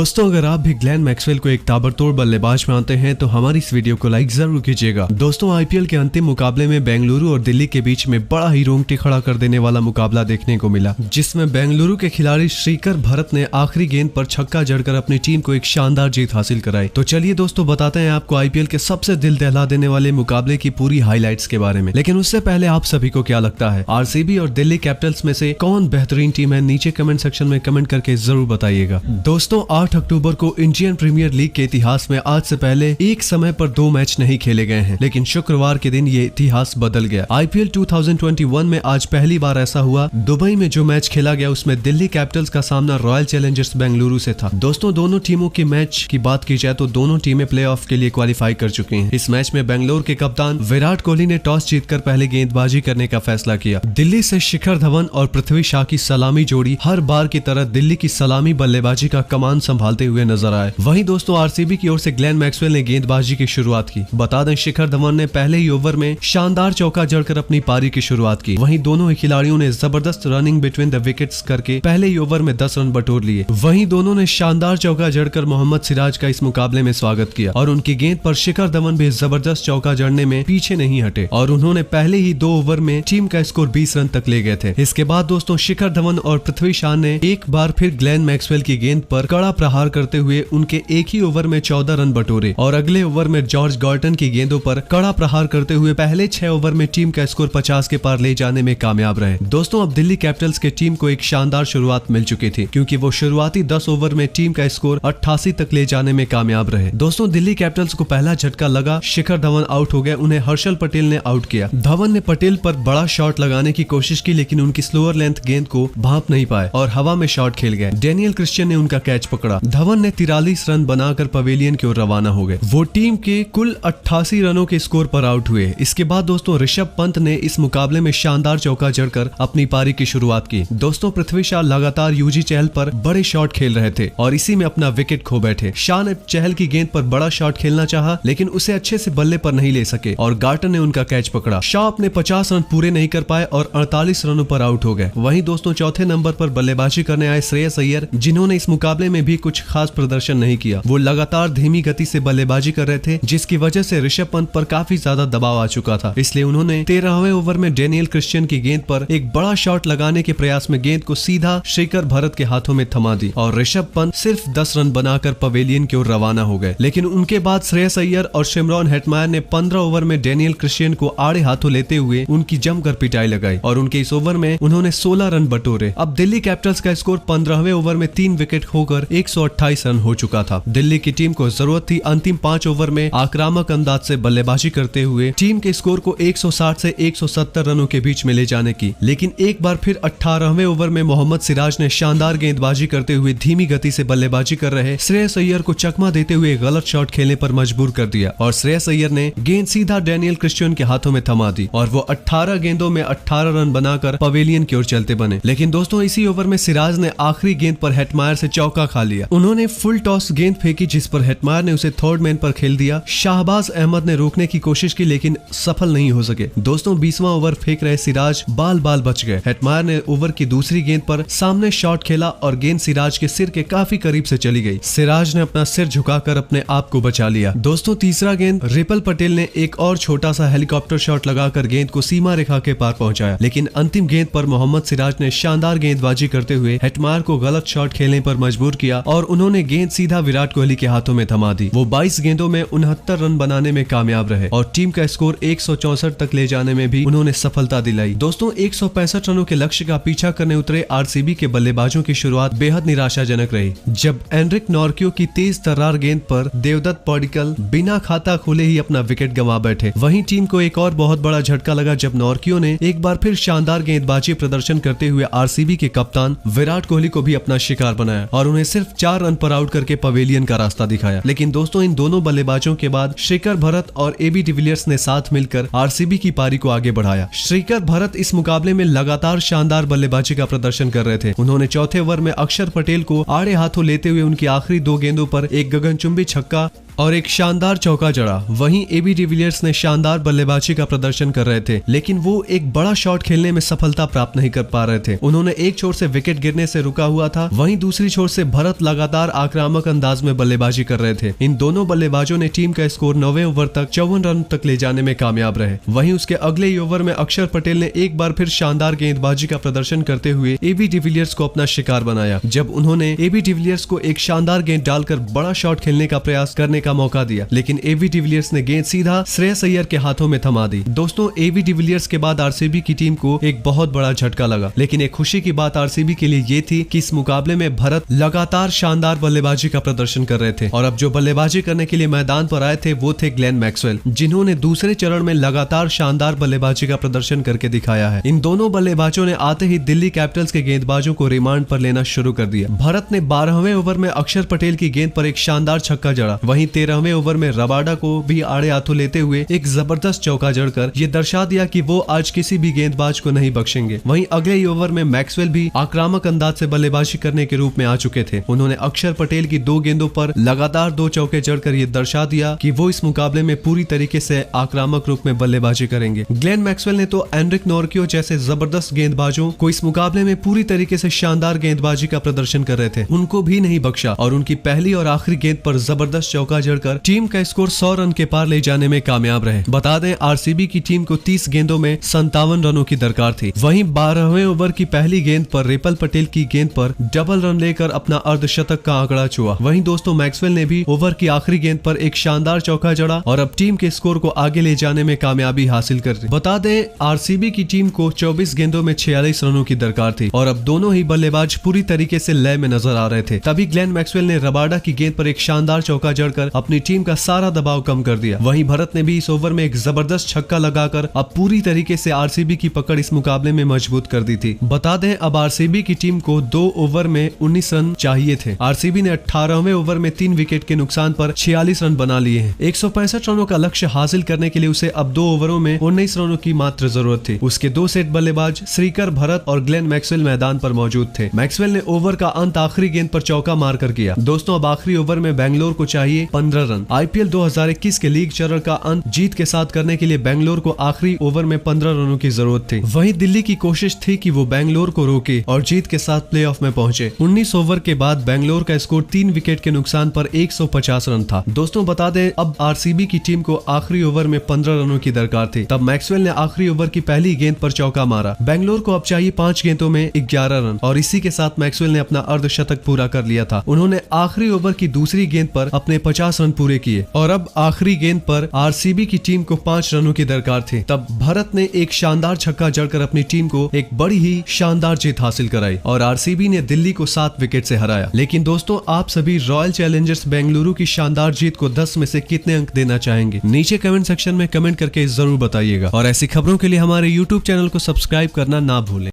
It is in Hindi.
दोस्तों, अगर आप भी ग्लेन मैक्सवेल को एक ताबड़तोड़ बल्लेबाज मानते हैं तो हमारी इस वीडियो को लाइक जरूर कीजिएगा। दोस्तों, आईपीएल के अंतिम मुकाबले में बेंगलुरु और दिल्ली के बीच में बड़ा ही रोंगटे खड़ा कर देने वाला मुकाबला देखने को मिला, जिसमें बेंगलुरु के खिलाड़ी श्रीकर भरत ने आखिरी गेंद पर छक्का जड़कर अपनी टीम को एक शानदार जीत हासिल कराई। तो चलिए दोस्तों, बताते हैं आपको आईपीएल के सबसे दिल दहला देने वाले मुकाबले की पूरी हाईलाइट्स के बारे में। लेकिन उससे पहले आप सभी को क्या लगता है, आरसीबी और दिल्ली कैपिटल्स में से कौन बेहतरीन टीम है? नीचे कमेंट सेक्शन में कमेंट करके जरूर बताइएगा। दोस्तों, 8 अक्टूबर को इंडियन प्रीमियर लीग के इतिहास में आज से पहले एक समय पर 2 मैच नहीं खेले गए हैं, लेकिन शुक्रवार के दिन ये इतिहास बदल गया। आईपीएल 2021 में आज पहली बार ऐसा हुआ। दुबई में जो मैच खेला गया उसमें दिल्ली कैपिटल्स का सामना रॉयल चैलेंजर्स बेंगलुरु से था। दोस्तों, दोनों टीमों के मैच की बात की जाए तो दोनों टीमें प्लेऑफ के लिए क्वालिफाई कर चुकी हैं। इस मैच में बेंगलुरु के कप्तान विराट कोहली ने टॉस जीतकर पहले गेंदबाजी करने का फैसला किया। दिल्ली से शिखर धवन और पृथ्वी शॉ की सलामी जोड़ी हर बार की तरह दिल्ली की सलामी बल्लेबाजी का कमान संभालते हुए नजर आए। वहीं दोस्तों, आरसीबी की ओर से ग्लेन मैक्सवेल ने गेंदबाजी की शुरुआत की। बता दें, शिखर धवन ने पहले ही ओवर में शानदार चौका जड़कर अपनी पारी की शुरुआत की। वहीं दोनों ही खिलाड़ियों ने जबरदस्त रनिंग बिटवीन द विकेट्स करके पहले ही ओवर में 10 रन बटोर लिए। वहीं दोनों ने शानदार चौका जड़कर मोहम्मद सिराज का इस मुकाबले में स्वागत किया और उनकी गेंद पर शिखर धवन भी जबरदस्त चौका जड़ने में पीछे नहीं हटे और उन्होंने पहले ही 2 ओवर में टीम का स्कोर 20 रन तक ले गए थे। इसके बाद दोस्तों, शिखर धवन और पृथ्वी शॉ ने एक बार फिर ग्लेन मैक्सवेल की गेंद पर कड़ा प्रहार करते हुए उनके एक ही ओवर में 14 रन बटोरे और अगले ओवर में जॉर्ज गॉर्टन की गेंदों पर कड़ा प्रहार करते हुए पहले 6 ओवर में टीम का स्कोर 50 के पार ले जाने में कामयाब रहे। दोस्तों, अब दिल्ली कैपिटल्स के टीम को एक शानदार शुरुआत मिल चुकी थी, क्योंकि वो शुरुआती 10 ओवर में टीम का स्कोर 88 तक ले जाने में कामयाब रहे। दोस्तों, दिल्ली कैपिटल्स को पहला झटका लगा। शिखर धवन आउट हो गए, उन्हें हर्षल पटेल ने आउट किया। धवन ने पटेल पर बड़ा शॉट लगाने की कोशिश की, लेकिन उनकी स्लोअर लेंथ गेंद को भांप नहीं पाए और हवा में शॉट खेल गए। डेनियल क्रिश्चियन ने उनका कैच पकड़ा। धवन ने 43 रन बनाकर पवेलियन की ओर रवाना हो गए। वो टीम के कुल 88 रनों के स्कोर पर आउट हुए। इसके बाद दोस्तों, ऋषभ पंत ने इस मुकाबले में शानदार चौका जड़कर अपनी पारी की शुरुआत की। दोस्तों, पृथ्वी शॉ लगातार यूजी चहल पर बड़े शॉट खेल रहे थे और इसी में अपना विकेट खो बैठे। शॉ ने चहल की गेंद पर बड़ा शॉट खेलना चाहा, लेकिन उसे अच्छे से बल्ले पर नहीं ले सके और गार्टन ने उनका कैच पकड़ा। शॉ अपने 50 रन पूरे नहीं कर पाए और 48 रनों पर आउट हो गए। वहीं दोस्तों, चौथे नंबर पर बल्लेबाजी करने आए श्रेयस अय्यर, जिन्होंने इस मुकाबले में भी कुछ खास प्रदर्शन नहीं किया। वो लगातार धीमी गति से बल्लेबाजी कर रहे थे, जिसकी वजह से ऋषभ पंत पर काफी ज्यादा दबाव आ चुका था। इसलिए उन्होंने 13वें ओवर में डेनियल क्रिश्चियन की गेंद पर एक बड़ा शॉट लगाने के प्रयास में गेंद को सीधा श्रीकर भरत के हाथों में थमा दी और ऋषभ पंत सिर्फ 10 रन बनाकर पवेलियन की ओर रवाना हो गए। लेकिन उनके बाद श्रेयस अय्यर और शिमरॉन हेटमायर ने 15 ओवर में डेनियल क्रिश्चियन को आड़े हाथों लेते हुए उनकी जमकर पिटाई लगाई और उनके इस ओवर में उन्होंने 16 रन बटोरे। अब दिल्ली कैपिटल्स का स्कोर 15वें ओवर में 3 विकेट खोकर 128 रन हो चुका था। दिल्ली की टीम को जरूरत थी अंतिम 5 ओवर में आक्रामक अंदाज से बल्लेबाजी करते हुए टीम के स्कोर को 160 से 170 रनों के बीच में ले जाने की। लेकिन एक बार फिर 18वें ओवर में मोहम्मद सिराज ने शानदार गेंदबाजी करते हुए धीमी गति से बल्लेबाजी कर रहे श्रेयस अय्यर को चकमा देते हुए गलत शॉट खेलने पर मजबूर कर दिया और श्रेयस अय्यर ने गेंद सीधा डेनियल क्रिश्चियन के हाथों में थमा दी और वो 18 गेंदों में 18 रन बनाकर पवेलियन की ओर चलते बने। लेकिन दोस्तों, इसी ओवर में सिराज ने आखिरी गेंद पर हेटमायर से चौका खा लिया। उन्होंने फुल टॉस गेंद फेंकी, जिस पर हेटमायर ने उसे थर्ड मैन पर खेल दिया। शाहबाज अहमद ने रोकने की कोशिश की, लेकिन सफल नहीं हो सके। दोस्तों, 20वां ओवर फेंक रहे सिराज बाल बच गए। हेटमायर ने ओवर की दूसरी गेंद पर सामने शॉट खेला और गेंद सिराज के सिर के काफी करीब से चली गई। सिराज ने अपना सिर झुकाकर अपने आप को बचा लिया। दोस्तों, तीसरा गेंद रिपल पटेल ने एक और छोटा सा हेलीकॉप्टर शॉट लगाकर गेंद को सीमा रेखा के पार पहुंचाया, लेकिन अंतिम गेंद पर मोहम्मद सिराज ने शानदार गेंदबाजी करते हुए हेटमायर को गलत शॉट खेलने पर मजबूर किया और उन्होंने गेंद सीधा विराट कोहली के हाथों में थमा दी। वो 22 गेंदों में 69 रन बनाने में कामयाब रहे और टीम का स्कोर 164 तक ले जाने में भी उन्होंने सफलता दिलाई। दोस्तों, 165 रनों के लक्ष्य का पीछा करने उतरे आरसीबी के बल्लेबाजों की शुरुआत बेहद निराशाजनक रही। जब एनरिक नॉर्कियो की तेज तर्रार गेंद पर देवदत्त पडिक्कल बिना खाता खोले ही अपना विकेट गंवा बैठे। वहीं टीम को एक और बहुत बड़ा झटका लगा जब नॉर्कियो ने एक बार फिर शानदार गेंदबाजी प्रदर्शन करते हुए आरसीबी के कप्तान विराट कोहली को भी अपना शिकार बनाया और उन्हें सिर्फ 4 रन पर आउट करके पवेलियन का रास्ता दिखाया। लेकिन दोस्तों, इन दोनों बल्लेबाजों के बाद श्रीकर भरत और एबी डिविलियर्स ने साथ मिलकर आरसीबी की पारी को आगे बढ़ाया। श्रीकर भरत इस मुकाबले में लगातार शानदार बल्लेबाजी का प्रदर्शन कर रहे थे। उन्होंने चौथे ओवर में अक्षर पटेल को आड़े हाथों लेते हुए उनकी आखिरी 2 गेंदों पर एक गगनचुंबी छक्का और एक शानदार चौका जड़ा। वहीं एबी डिविलियर्स ने शानदार बल्लेबाजी का प्रदर्शन कर रहे थे, लेकिन वो एक बड़ा शॉट खेलने में सफलता प्राप्त नहीं कर पा रहे थे। उन्होंने एक छोर से विकेट गिरने से रुका हुआ था, वहीं दूसरी छोर से भरत लगातार आक्रामक अंदाज में बल्लेबाजी कर रहे थे। इन दोनों बल्लेबाजों ने टीम का स्कोर 9वें ओवर तक 54 रन तक ले जाने में कामयाब रहे। वहीं उसके अगले ही ओवर में अक्षर पटेल ने एक बार फिर शानदार गेंदबाजी का प्रदर्शन करते हुए एबी डिविलियर्स को अपना शिकार बनाया, जब उन्होंने एबी डिविलियर्स को एक शानदार गेंद डालकर बड़ा शॉट खेलने का प्रयास करने का मौका दिया, लेकिन एबी डिविलियर्स ने गेंद सीधा श्रेयस अय्यर के हाथों में थमा दी। दोस्तों, एबी डिविलियर्स के बाद आरसीबी की टीम को एक बहुत बड़ा झटका लगा, लेकिन एक खुशी की बात आरसीबी के लिए ये थी कि इस मुकाबले में भरत लगातार शानदार बल्लेबाजी का प्रदर्शन कर रहे थे और अब जो बल्लेबाजी करने के लिए मैदान पर आए थे वो थे ग्लेन मैक्सवेल, जिन्होंने दूसरे चरण में लगातार शानदार बल्लेबाजी का प्रदर्शन करके दिखाया है। इन दोनों बल्लेबाजों ने आते ही दिल्ली कैपिटल्स के गेंदबाजों को रिमांड पर लेना शुरू कर दिया। भरत ने 12वें ओवर में अक्षर पटेल की गेंद पर एक शानदार छक्का जड़ा। वहीं 13वें ओवर में रबाडा को भी आड़े हाथों लेते हुए एक जबरदस्त चौका जड़कर ये दर्शा दिया कि वो आज किसी भी गेंदबाज को नहीं बख्शेंगे। वहीं अगले ही ओवर में मैक्सवेल भी आक्रामक अंदाज से बल्लेबाजी करने के रूप में आ चुके थे। उन्होंने अक्षर पटेल की 2 गेंदों पर लगातार 2 चौके जड़कर ये दर्शा दिया कि वो इस मुकाबले में पूरी तरीके से आक्रामक रूप में बल्लेबाजी करेंगे। ग्लेन मैक्सवेल ने तो एंड्रिक नोरकियो जैसे जबरदस्त गेंदबाजों को इस मुकाबले में पूरी तरीके से शानदार गेंदबाजी का प्रदर्शन कर रहे थे, उनको भी नहीं बख्शा और उनकी पहली और आखिरी गेंद पर जबरदस्त चौका जड़कर टीम का स्कोर 100 रन के पार ले जाने में कामयाब रहे। बता दें, आरसीबी की टीम को 30 गेंदों में 57 रनों की दरकार थी। वहीं 12वें ओवर की पहली गेंद पर रिपल पटेल की गेंद पर डबल रन लेकर अपना अर्धशतक का आंकड़ा छुआ। वहीं दोस्तों, मैक्सवेल ने भी ओवर की आखिरी गेंद पर एक शानदार चौका जड़ा और अब टीम के स्कोर को आगे ले जाने में कामयाबी हासिल कर दी। बता दें, आरसीबी की टीम को 24 गेंदों में 46 रनों की दरकार थी और अब दोनों ही बल्लेबाज पूरी तरीके से लय में नजर आ रहे थे। तभी ग्लेन मैक्सवेल ने रबाडा की गेंद पर एक शानदार चौका जड़कर अपनी टीम का सारा दबाव कम कर दिया। वहीं भरत ने भी इस ओवर में एक जबरदस्त छक्का लगाकर अब पूरी तरीके से आरसीबी की पकड़ इस मुकाबले में मजबूत कर दी थी। बता दें, अब आरसीबी की टीम को 2 ओवर में 19 रन चाहिए थे। आरसीबी ने 18वें ओवर में 3 विकेट के नुकसान पर 46 रन बना लिए हैं। 165 रनों का लक्ष्य हासिल करने के लिए उसे अब 2 ओवरों में 19 रनों की मात्र जरूरत थी। उसके 2 सेट बल्लेबाज श्रीकर भरत और ग्लेन मैक्सवेल मैदान पर मौजूद थे। मैक्सवेल ने ओवर का अंत आखिरी गेंद पर चौका मारकर किया। दोस्तों, अब आखिरी ओवर में बेंगलोर को चाहिए 15 रन। आईपीएल 2021 के लीग चरण का अंत जीत के साथ करने के लिए बेंगलोर को आखिरी ओवर में 15 रनों की जरूरत थी। वहीं दिल्ली की कोशिश थी कि वो बेंगलोर को रोके और जीत के साथ प्लेऑफ में पहुंचे। 19 ओवर के बाद बेंगलोर का स्कोर 3 विकेट के नुकसान पर 150 रन था। दोस्तों, बता दें, अब आरसीबी की टीम को आखिरी ओवर में 15 रनों की दरकार थी। तब मैक्सवेल ने आखिरी ओवर की पहली गेंद पर चौका मारा। बेंगलोर को अब चाहिए 5 गेंदों में 11 रन और इसी के साथ मैक्सवेल ने अपना अर्धशतक पूरा कर लिया था। उन्होंने आखिरी ओवर की दूसरी गेंद पर अपने 50 रन पूरे किए और अब आखिरी गेंद पर आरसीबी की टीम को 5 रनों की दरकार थी। तब भरत ने एक शानदार छक्का जड़कर अपनी टीम को एक बड़ी ही शानदार जीत हासिल कराई और आरसीबी ने दिल्ली को 7 विकेट से हराया। लेकिन दोस्तों, आप सभी रॉयल चैलेंजर्स बेंगलुरु की शानदार जीत को 10 में से कितने अंक देना चाहेंगे? नीचे कमेंट सेक्शन में कमेंट करके जरूर बताइएगा और ऐसी खबरों के लिए हमारे YouTube चैनल को सब्सक्राइब करना ना भूलें।